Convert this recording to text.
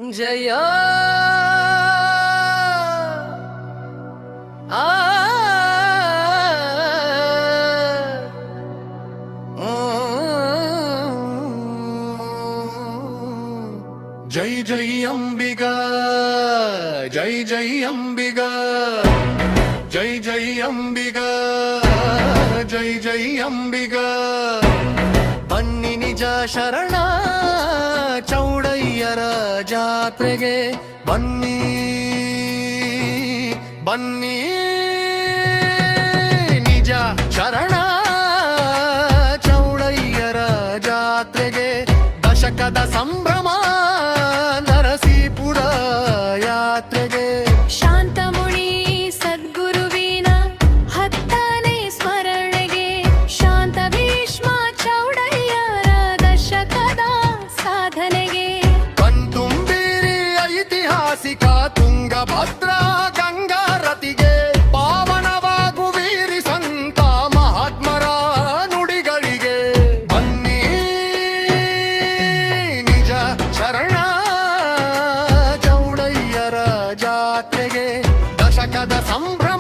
ಜಯ ಆ ಜೈ ಜೈ ಅಂಬಿಗಾ, ಜೈ ಜೈ ಅಂಬಿಗಾ, ಜೈ ಜೈ ಅಂಬಿಗಾ, ಜೈ ಜೈ ಅಂಬಿಗಾ. ಬನ್ನಿ ನಿಜ ಶರಣ ಚೌಡಯ್ಯರ ಜಾತ್ರೆಗೆ ಬನ್ನಿ ಬನ್ನಿ ನಿಜ ಶರಣ ಚೌಡಯ್ಯರ ಜಾತ್ರೆಗೆ ದಶಕದ ಸಂಭ್ರಮ ನರಸೀಪುರ ಯಾತ್ರೆಗೆ ಶಾಂತಮುನಿ ಸದ್ಗುರುವಿನ ಹತ್ತನೇ ಸ್ಮರಣೆಗೆ ಶಾಂತ ಭೀಷ್ಮ ಚೌಡಯ್ಯರ ದಶಕದ ಸಾಧನೆಗೆ ಕಣ್ತುಂಬಿರಿ ಐತಿಹಾಸಿಕ ತುಂಗಭದ್ರಾ ಗಂಗಾ ರತಿಗೆ ಪಾವನವಾಗುವೀರಿ ಸಂತ ಮಹಾತ್ಮರ ನುಡಿಗಳಿಗೆ ಬನ್ನಿ ನಿಜ ಶರಣ ಚೌಡಯ್ಯರ ಜಾತ್ರೆಗೆ ದಶಕದ ಸಂಭ್ರಮ